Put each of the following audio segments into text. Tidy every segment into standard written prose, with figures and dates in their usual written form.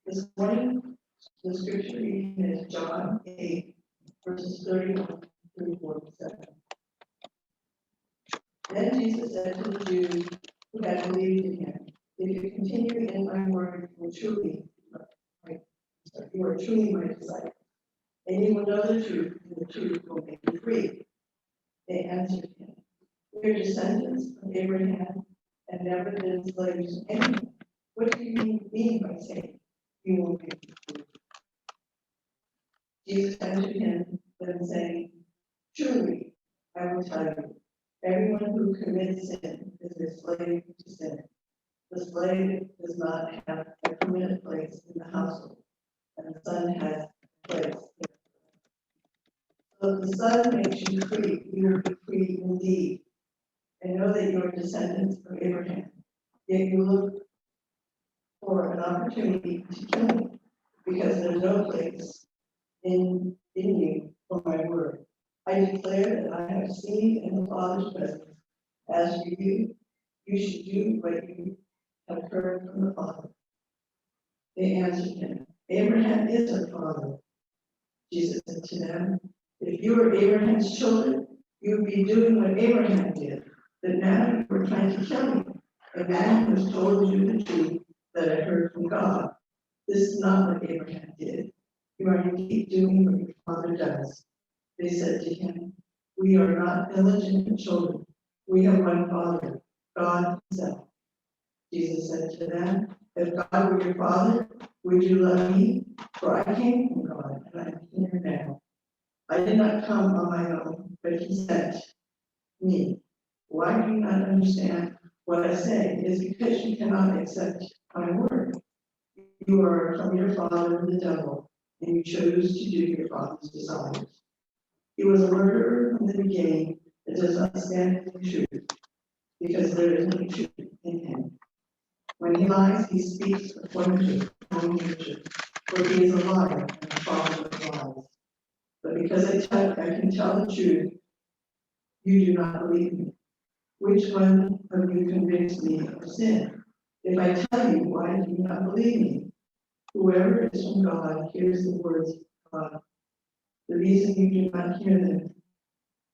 This morning, the scripture reading is John 8, verses 31 through 47. Then Jesus said to the Jews who had believed in him, "If you continue in my word, you are truly my disciples, and you will know the truth, and the truth will make you free." They answered him, "We are descendants of Abraham and never been slaves to anyone. What do you mean by saying you will make you free?" Jesus answered him, then saying, "Truly, I will tell you, everyone who commits sin is a slave to sin. The slave does not have a permanent place in the household, and the son has a place. So if the Son makes you free, you will be free indeed. And know that you are descendants of Abraham. Yet you look for an opportunity to kill me, because there is no place in you for my word. I declare that I have seen in the Father's presence. As for you, you should do what you have heard from the Father." They answered him, "Abraham is our father." Jesus said to them, "If you were Abraham's children, you would be doing what Abraham did. But now you are trying to kill me, a man who has told you the truth that I heard from God. This is not what Abraham did. You are indeed doing what your father does." They said to him, "We are not illegitimate children. We have one Father, God himself." Jesus said to them, "If God were your Father, would you love me? For I came from God, and I am here now. I did not come on my own, but he sent me. Why do you not understand what I say? It is because you cannot accept my word. You are from your father, the devil, and you chose to do your father's desires. He was a murderer from the beginning and does not stand for the truth, because there is no truth in him. When he lies, he speaks according to his own nature, for he is a liar and the father of lies. But because I can tell the truth, you do not believe me. Which one of you convinced me of sin? If I tell you, why do you not believe me? Whoever is from God hears the words of God. The reason you do not hear them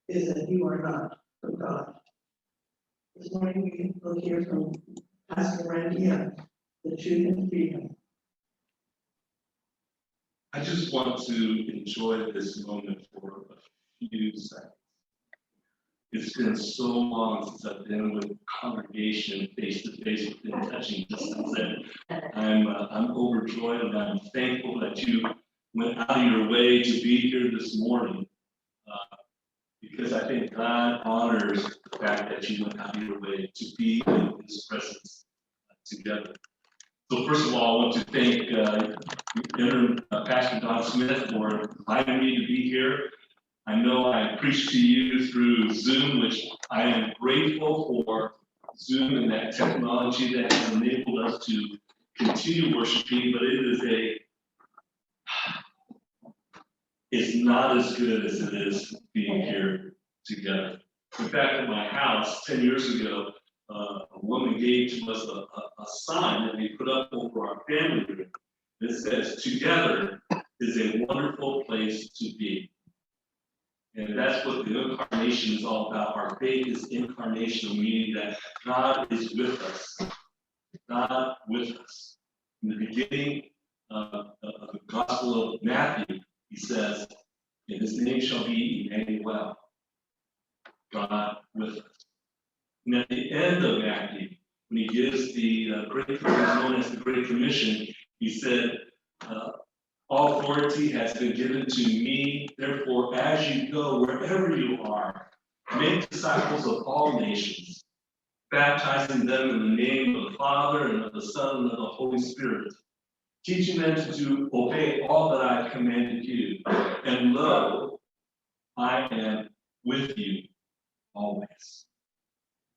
is that you are not from God." This morning we will hear from Pastor Randy Young, The Truth and Freedom. I just want to enjoy this moment for a few seconds. It's been so long since I've been with congregation face to face within touching distance, and I'm overjoyed and I'm thankful that you went out of your way to be here this morning, because I think God honors the fact that you went out of your way to be in His presence together. So first of all, I want to thank Pastor Don Smith for inviting me to be here. I know I preached to you through Zoom, which I am grateful for Zoom and that technology that has enabled us to continue worshiping, but it's not as good as it is being here together. In fact, at my house 10 years ago, a woman gave to us a sign that we put up over our family room. It says, "Together is a wonderful place to be." And that's what the incarnation is all about. Our faith is incarnational, meaning that God is with us. God with us. In the beginning of the Gospel of Matthew, he says, "And his name shall be Emmanuel." God with us. And at the end of Matthew, when he gives the Great Commission, known as the Great Commission, he said, "All authority has been given to me. Therefore, as you go, wherever you are, make disciples of all nations, baptizing them in the name of the Father and of the Son and of the Holy Spirit, teaching them to obey all that I have commanded you. And lo, I am with you always."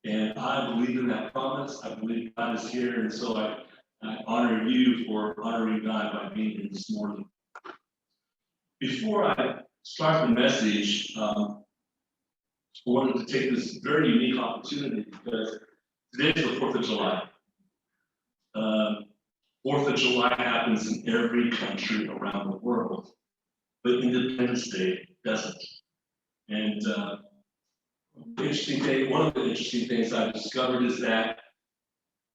And I believe in that promise. I believe God is here, and so I honor you for honoring God by being here this morning. Before I start the message, I wanted to take this very unique opportunity because today is the 4th of July. 4th of July happens in every country around the world, but Independence Day doesn't. And one of the interesting things I've discovered is that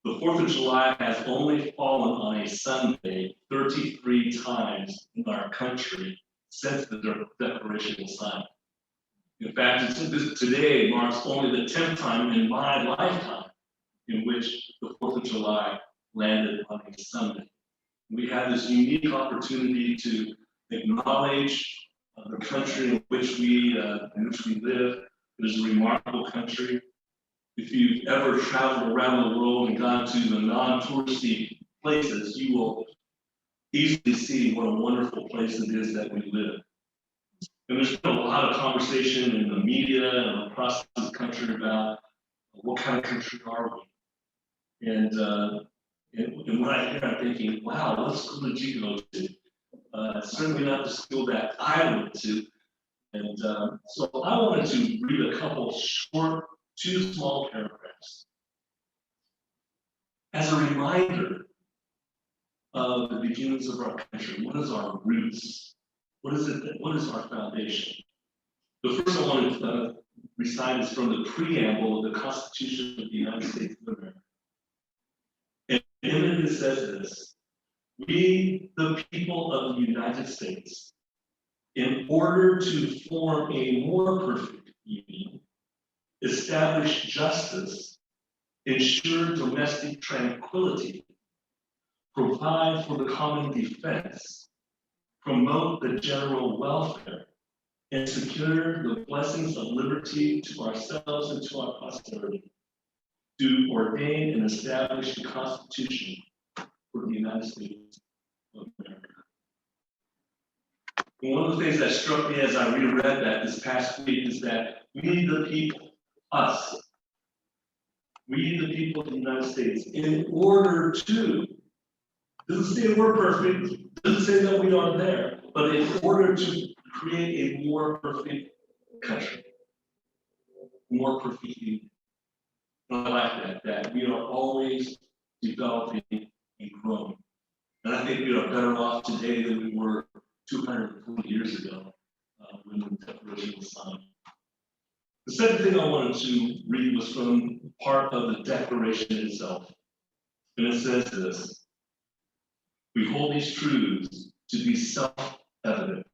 the 4th of July has only fallen on a Sunday 33 times in our country since the Declaration was signed. In fact, today marks only the 10th time in my lifetime in which the 4th of July landed on a Sunday. We have this unique opportunity to acknowledge the country in which we live. It is a remarkable country. If you've ever traveled around the world and gone to the non-touristy places, you will easily see what a wonderful place it is that we live. And there's been a lot of conversation in the media and across the country about what kind of country are we? And when I hear, I'm thinking, wow, what school did you go to? Certainly not the school that I went to. And so I wanted to read a couple short, 2 small paragraphs as a reminder of the beginnings of our country. What is our roots? What is our foundation? The first I want to recite is from the preamble of the Constitution of the United States of America. And in it says this: we, the people of the United States, in order to form a more perfect union, establish justice, ensure domestic tranquility, provide for the common defense, promote the general welfare, and secure the blessings of liberty to ourselves and to our posterity, to ordain and establish the Constitution for the United States of America. And one of the things that struck me as I reread that this past week is that we, the people, us, we, the people of the United States, in order to, doesn't say we're perfect, doesn't say that we are there, but in order to create a more perfect country, more perfect union. I like that we are always developing and growing. And I think we are better off today than we were 240 years ago when the Declaration was signed. The second thing I wanted to read was from part of the Declaration itself. And it says this: we hold these truths to be self-evident,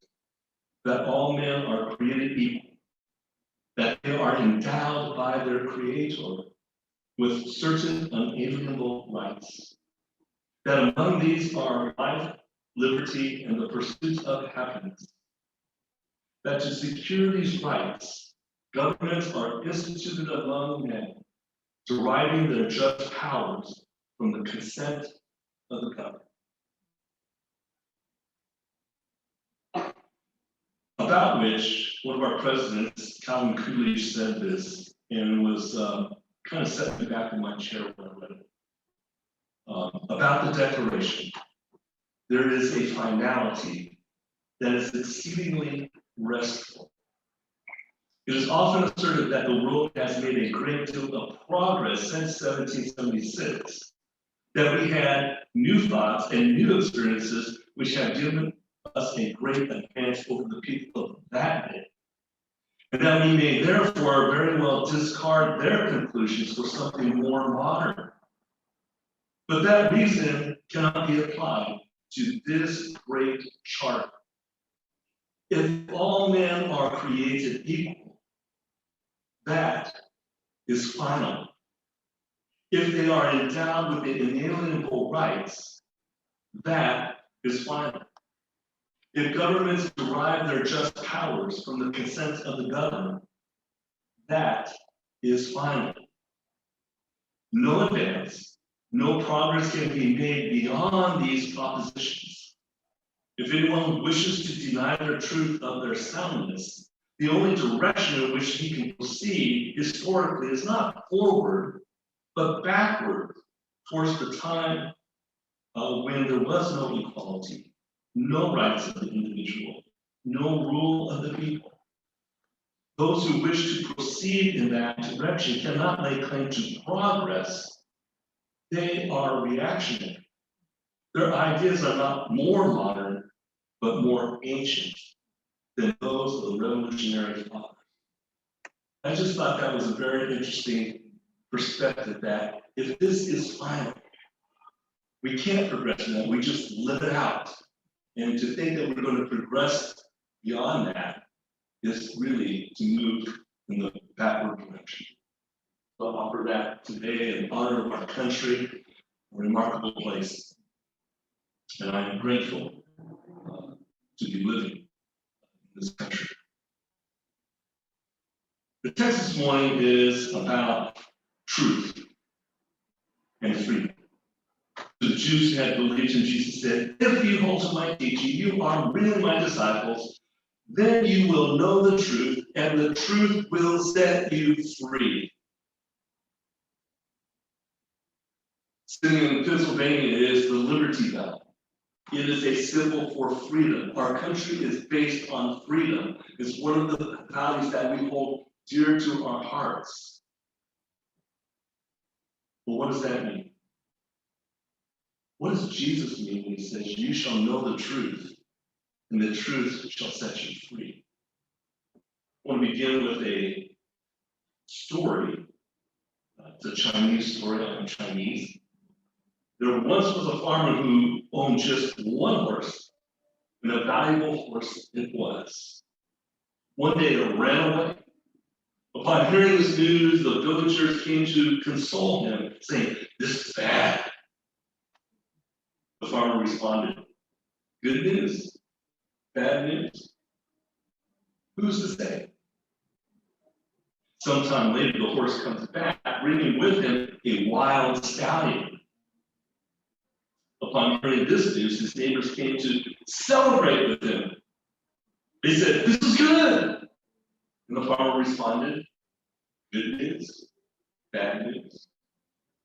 that all men are created equal, that they are endowed by their Creator with certain unalienable rights, that among these are life, liberty, and the pursuit of happiness, that to secure these rights, governments are instituted among men, deriving their just powers from the consent of the governed. About which one of our presidents, Calvin Coolidge, said this, and was kind of set me back in my chair when I read it. About the Declaration, there is a finality that is exceedingly restful. It is often asserted that the world has made a great deal of progress since 1776, that we had new thoughts and new experiences which have given us a great advance over the people of that day, and that we may therefore very well discard their conclusions for something more modern. But that reason cannot be applied to this great charter. If all men are created equal, that is final. If they are endowed with the inalienable rights, that is final. If governments derive their just powers from the consent of the governed, that is final. No advance, no progress can be made beyond these propositions. If anyone wishes to deny the truth of their soundness, the only direction in which he can proceed historically is not forward, but backward towards the time when there was no equality, no rights of the individual, no rule of the people. Those who wish to proceed in that direction cannot lay claim to progress. They are reactionary. Their ideas are not more modern, but more ancient than those of the revolutionary fathers. I just thought that was a very interesting perspective, that if this is final, we can't progress in that, we just live it out. And to think that we're going to progress beyond that is really to move in the backward direction. So I offer that today in honor of our country, a remarkable place. And I am grateful to be living in this country. The text this morning is about truth and freedom. The Jews who had believed in Jesus said, if you hold to my teaching, you are really my disciples, then you will know the truth, and the truth will set you free. Sitting in Pennsylvania is the Liberty Bell. It is a symbol for freedom. Our country is based on freedom. It's one of the values that we hold dear to our hearts. But what does that mean? What does Jesus mean when he says, you shall know the truth, and the truth shall set you free? I want to begin with a story. It's a Chinese story. I'm Chinese. There once was a farmer who owned just one horse, and a valuable horse it was. One day it ran away. Upon hearing this news, the villagers came to console him, saying, this is bad. The farmer responded, good news, bad news. Who's to say? Sometime later, the horse comes back, bringing with him a wild stallion. Upon hearing this news, his neighbors came to celebrate with him. They said, this is good. And the farmer responded, good news, bad news.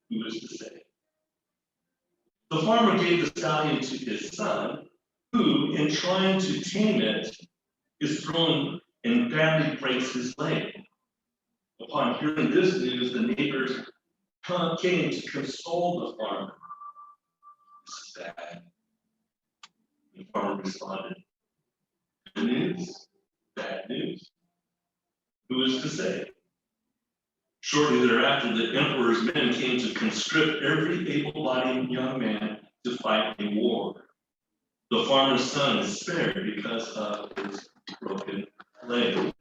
Who is to say? The farmer gave the stallion to his son, who, in trying to tame it, is thrown and badly breaks his leg. Upon hearing this news, the neighbors came to console the farmer. This is bad. The farmer responded, good news, bad news. Who is to say? Shortly thereafter, the emperor's men came to conscript every able-bodied young man to fight a war. The farmer's son is spared because of his broken leg.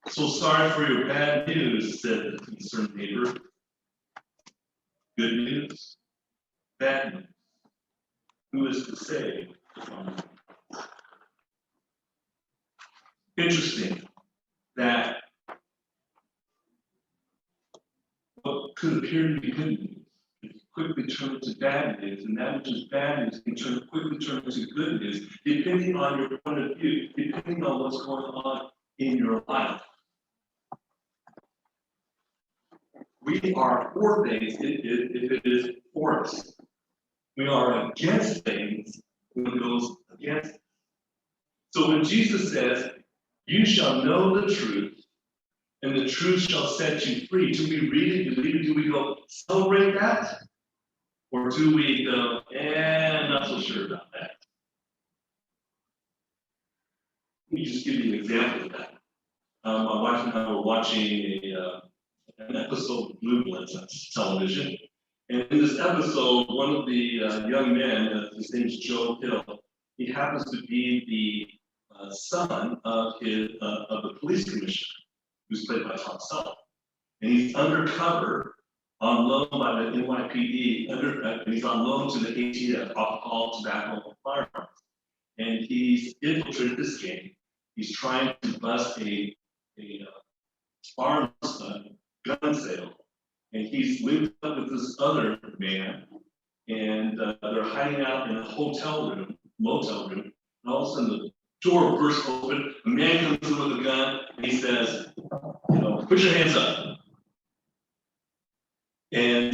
So sorry for your bad news, said the concerned neighbor. Good news, bad news. Who is to say? Interesting that what could appear to be good news is quickly turned to bad news, and that which is bad news can quickly turn into good news, depending on your point of view, depending on what's going on in your life. We are for things if it is for us. We are against things when it goes against us. So when Jesus says, you shall know the truth, and the truth shall set you free, do we really believe it? Do we go celebrate that? Or do we go, not so sure about that? Let me just give you an example of that. My wife and I were watching an episode of Blue Bloods on television. And in this episode, one of the young men, his name is Joe Hill, he happens to be the son of the police commissioner, who's played by Tom Selleck. And he's undercover on loan by the NYPD, and he's on loan to the ATF, alcohol, tobacco, and firearms. And he's infiltrated this gang. He's trying to bust a arms gun sale. And he's linked up with this other man, and they're hiding out in a motel room, and all of a sudden the door bursts open, a man comes in with a gun, and he says, put your hands up. And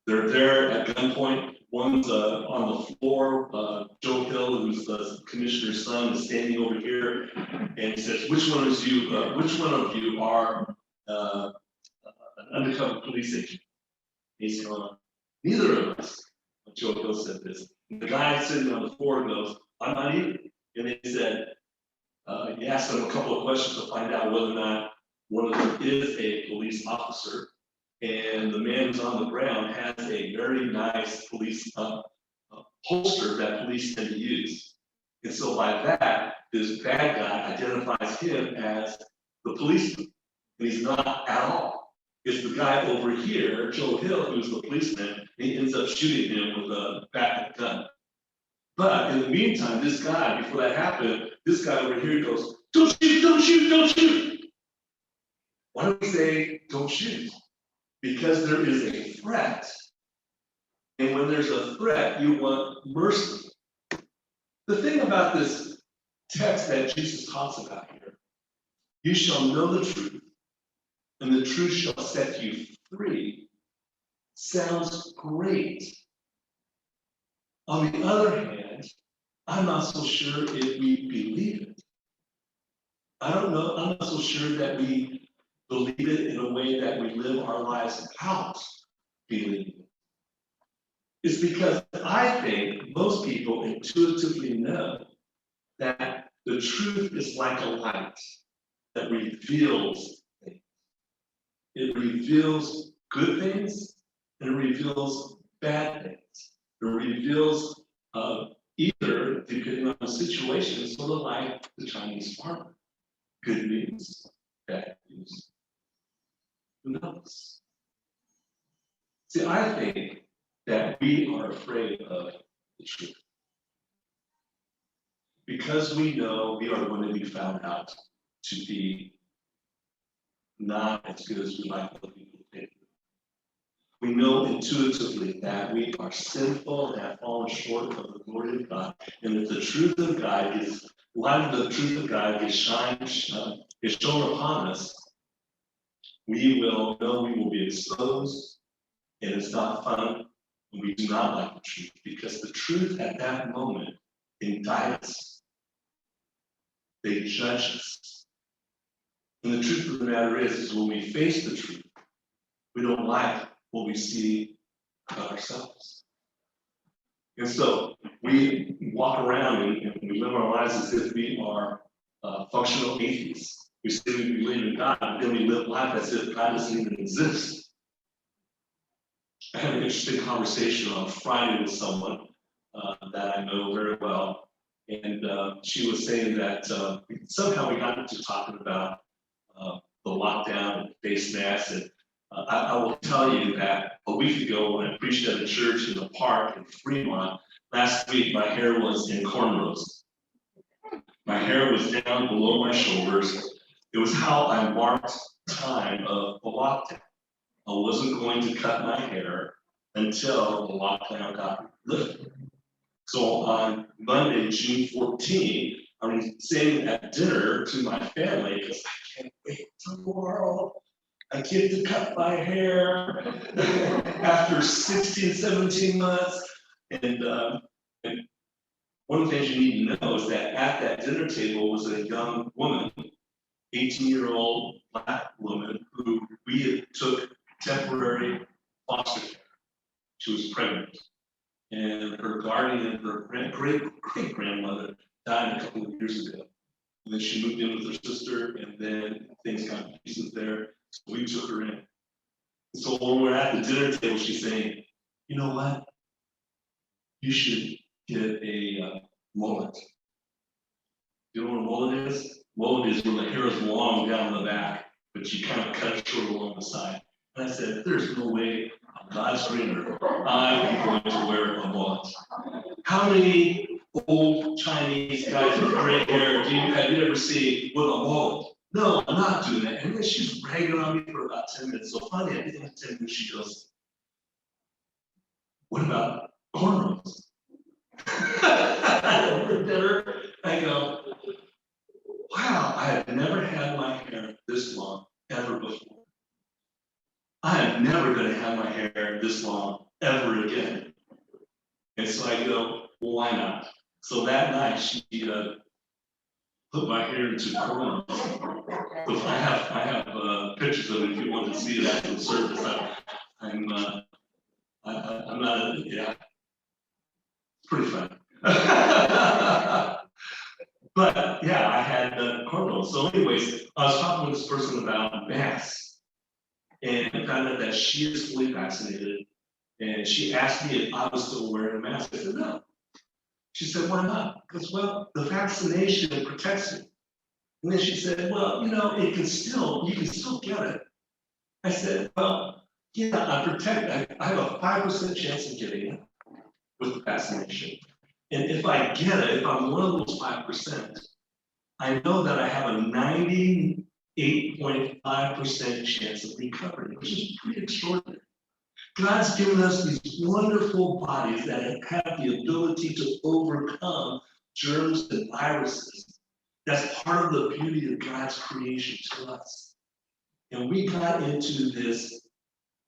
they're there at gunpoint. One's on the floor. Joe Hill, who's the commissioner's son, is standing over here, and he says, which one of you are an undercover police agent? He's going, neither of us. Joe Hill said this. And the guy sitting on the floor goes, I'm not eating. And they said, he asked them a couple of questions to find out whether or not one of them is a police officer. And the man who's on the ground has a very nice police holster that police tend to use. And so by that, this bad guy identifies him as the policeman. And he's not at all. It's the guy over here, Joe Hill, who's the policeman, and he ends up shooting him with a back gun. But in the meantime, this guy, before that happened, this guy over here goes, don't shoot, don't shoot, don't shoot. Why do we say don't shoot? Because there is a threat. And when there's a threat, you want mercy. The thing about this text that Jesus talks about here, you shall know the truth, and the truth shall set you free, sounds great. On the other hand, I'm not so sure if we believe it. I don't know, I'm not so sure that we believe it in a way that we live our lives out believing it. It's because I think most people intuitively know that the truth is like a light that reveals things. It reveals good things and it reveals bad things. It reveals either, depending on the situation, sort of like the Chinese farmer. Good news, bad news. Who knows? See, I think that we are afraid of the truth. Because we know we are going to be found out to be not as good as we like other people to think. We know intuitively that we are sinful and have fallen short of the glory of God. And if the truth of God is, light of the truth of God is shown upon us, we will know we will be exposed, and it's not fun when we do not like the truth, because the truth at that moment indicts us. They judge us. And the truth of the matter is when we face the truth, we don't like what we see about ourselves. And so we walk around and we live our lives as if we are functional atheists. We say we believe in God, but then we live life as if God doesn't even exist. I had an interesting conversation on Friday with someone that I know very well. And she was saying that somehow we got into talking about the lockdown and face masks. And I will tell you that a week ago when I preached at a church in the park in Fremont, last week my hair was in cornrows. My hair was down below my shoulders. It was how I marked time of the lockdown. I wasn't going to cut my hair until the lockdown got lifted. So on Monday, June 14th, I'm saying at dinner to my family, because I can't wait tomorrow. I get to cut my hair after 16, 17 months. And one of the things you need to know is that at that dinner table was a young woman, 18-year-old Black woman who we took temporary foster care. She was pregnant. And her guardian, her great-grandmother died a couple of years ago. And then she moved in with her sister, and then things got pieces there. So we took her in. And so when we're at the dinner table, she's saying, you know what? You should get a mullet. You know what a mullet is? Mullet is when the hair is long down the back, but you kind of cut it short along the side. And I said, there's no way on God's green earth I'm going to wear a mullet. How many old Chinese guys with gray hair have you ever seen with a mullet? No, I'm not doing that. And then she's ragging on me for about 10 minutes. So finally, at the end of 10 minutes, she goes, what about cornrows? Over dinner, I go, wow, I have never had my hair this long ever before. I am never going to have my hair this long ever again. And so I go, well, why not? So that night she put my hair into cornrows. So I have pictures of it if you want to see it after the service. I'm not, yeah. pretty funny. But yeah, I had cornrows. So anyways, I was talking with this person about masks, and I found out that she is fully vaccinated. And she asked me if I was still wearing a mask. I said, no. She said, why not? Because, well, the vaccination protects you. And then she said, well, you know, you can still get it. I said, well, yeah, I have a 5% chance of getting it with the vaccination. And if I get it, if I'm one of those 5%, I know that I have a 98.5% chance of recovery, which is pretty extraordinary. God's given us these wonderful bodies that have the ability to overcome germs and viruses. That's part of the beauty of God's creation to us. And we got into this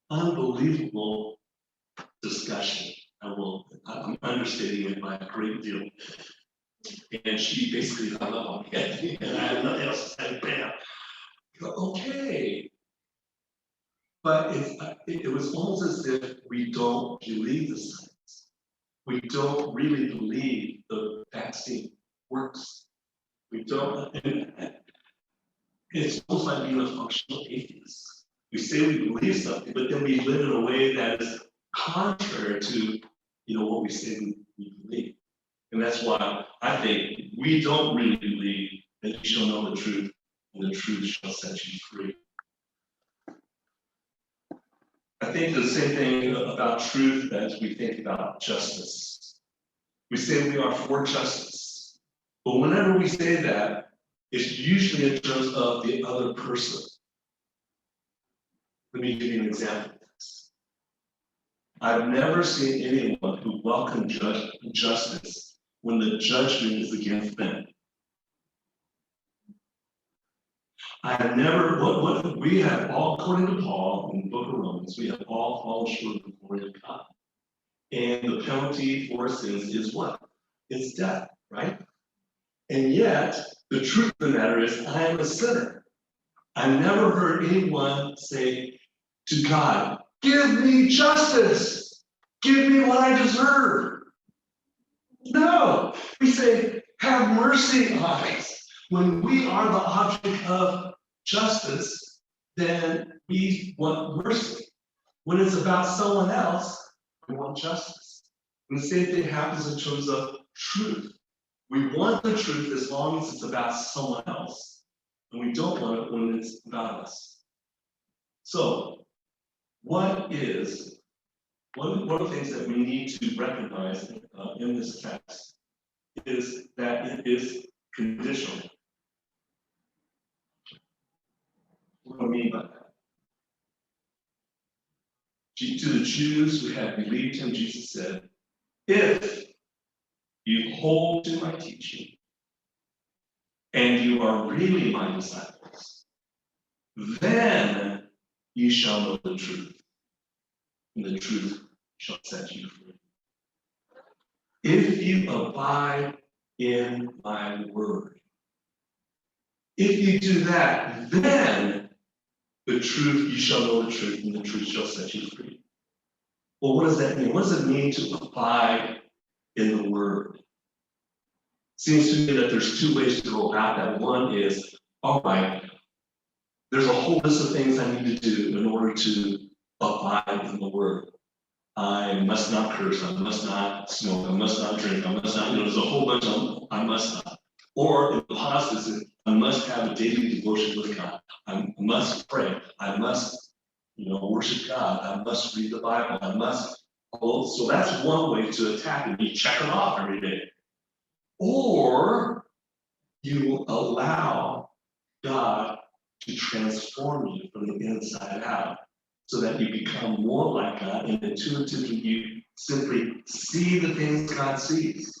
unbelievable discussion. I'm understating it by a great deal. And she basically hung up on me, and I had nothing else to say, bam. Okay. But it was almost as if we don't believe the science. We don't really believe the vaccine works. We don't, and it's almost like being a functional atheist. We say we believe something, but then we live in a way that is contrary to, what we say we believe. And that's why I think we don't really believe that you shall know the truth, and the truth shall set you free. I think the same thing about truth as we think about justice. We say we are for justice, but whenever we say that, it's usually in terms of the other person. Let me give you an example of this. I've never seen anyone who welcomed justice when the judgment is against them. I have never, what we have all, according to Paul in the book of Romans, we have all fallen short of the glory of God. And the penalty for sins is what? It's death, right? And yet, the truth of the matter is, I am a sinner. I never heard anyone say to God, give me justice. Give me what I deserve. No, we say, have mercy on us. When we are the object of justice, then we want mercy. When it's about someone else, we want justice. And the same thing happens in terms of truth. We want the truth as long as it's about someone else, and we don't want it when it's about us. So, one of the things that we need to recognize in this text is that it is conditional. What do I mean by that? To the Jews who had believed him, Jesus said, if you hold to my teaching and you are really my disciples, then you shall know the truth, and the truth shall set you free. If you abide in my word, if you do that, then the truth, you shall know the truth, and the truth shall set you free. Well, what does that mean? What does it mean to abide in the word? Seems to me that there's two ways to go about that. One is, all right, there's a whole list of things I need to do in order to abide in the word. I must not curse, I must not smoke, I must not drink, I must not, there's a whole bunch of I must not. Or in the positive, I must have a daily devotion with God. I must pray. I must, worship God. I must read the Bible. I must. So that's one way to attack it. You check it off every day. Or you allow God to transform you from the inside out so that you become more like God, and intuitively you simply see the things God sees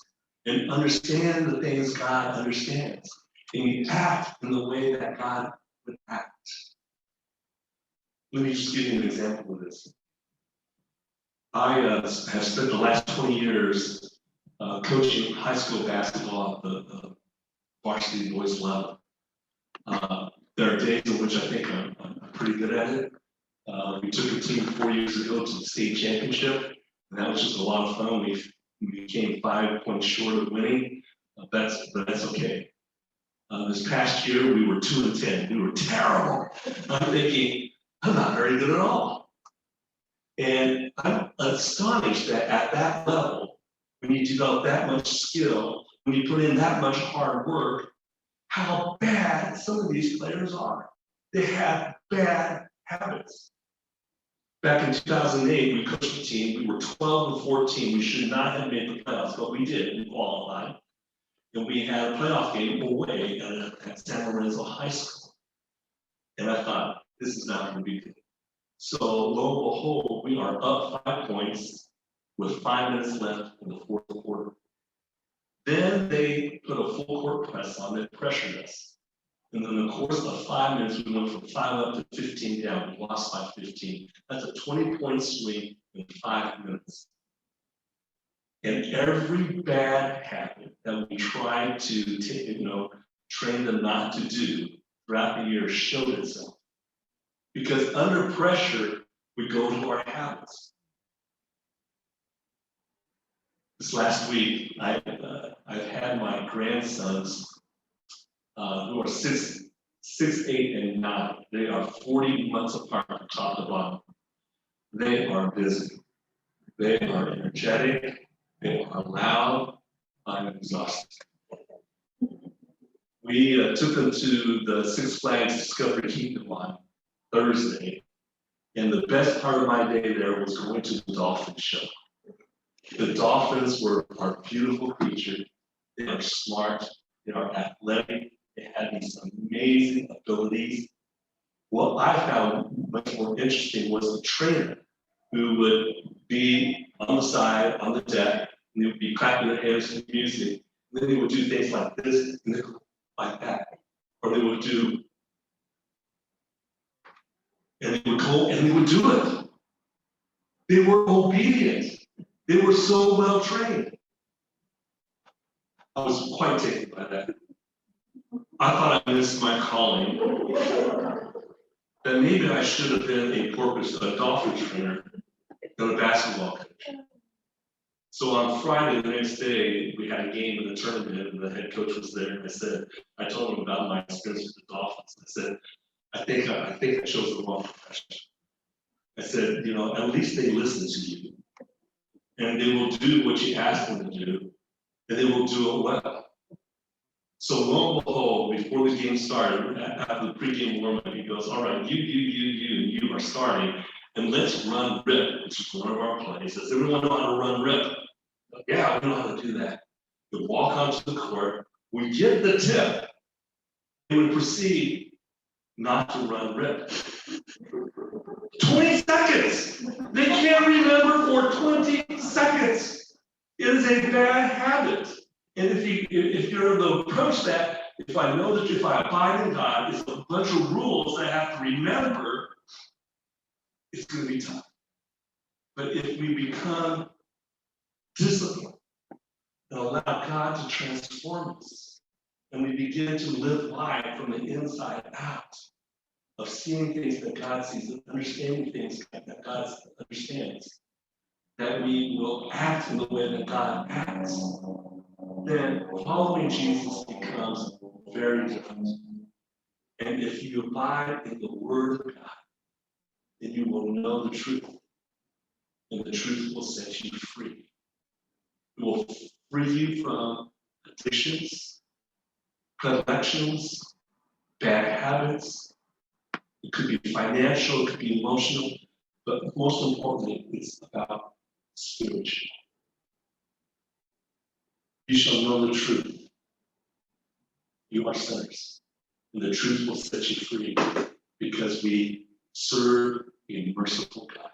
and understand the things God understands. And you act in the way that God would act. Let me just give you an example of this. I have spent the last 20 years coaching high school basketball at the varsity boys level. There are days in which I think I'm pretty good at it. We took a team 4 years ago to the state championship, and that was just a lot of fun. We We came 5 points short of winning, but that's okay. This past year, we were 2-10. We were terrible. I'm thinking, I'm not very good at all. And I'm astonished that at that level, when you develop that much skill, when you put in that much hard work, how bad some of these players are. They have bad habits. Back in 2008, we coached a team. We were 12-14. We should not have made the playoffs, but we did. We qualified. And we had a playoff game away at San Lorenzo High School. And I thought, this is not going to be good. So lo and behold, we are up 5 points with 5 minutes left in the fourth quarter. Then they put a full court press on it, pressured us. And then in the course of 5 minutes, we went from 5 up to 15 down. We lost by 15. That's a 20-point swing in 5 minutes. And every bad habit that we tried to take, train them not to do throughout the year showed itself. Because under pressure, we go to our habits. This last week, I've had my grandsons who are 6, 8, and 9. They are 40 months apart from top to bottom. They are busy. They are energetic. They are loud. I'm exhausted. We took them to the Six Flags Discovery Kingdom on Thursday. And the best part of my day there was going to the dolphin show. The dolphins are beautiful creatures. They are smart. They are athletic. They have these amazing abilities. What I found much more interesting was the trainer who would be on the side, on the deck, and they would be clapping their hands to the music. And then they would do things like this, and like that. Or they would do, and they would go, and they would do it. They were obedient. They were so well trained. I was quite taken by that. I thought I missed my calling. That maybe I should have been a dolphin trainer than a basketball coach. So on Friday, the next day, we had a game in the tournament, and the head coach was there. And I told him about my experience with the Dolphins. I said, I think I chose the wrong profession. I said, at least they listen to you. And they will do what you ask them to do, and they will do it well. So lo and behold, before the game started, after the pregame warm-up, he goes, all right, you are starting, and let's run rip, which is one of our plays. Does everyone know how to run rip? Yeah, we know how to do that. We walk onto the court, we get the tip, and we proceed not to run rip. 20 seconds! They can't remember for 20 seconds. It is a bad habit. And if you're to approach that, if I know that if I abide in God, it's a bunch of rules that I have to remember, it's going to be tough. But if we become disciplined and allow God to transform us, and we begin to live life from the inside out, of seeing things that God sees and understanding things that God understands, that we will act in the way that God acts, then following Jesus becomes very different. And if you abide in the Word of God, then you will know the truth, and the truth will set you free. It will free you from addictions, predilections, bad habits. It could be financial, it could be emotional, but most importantly, it's about spiritual. You shall know the truth. You are sinners, and the truth will set you free because we serve a merciful God.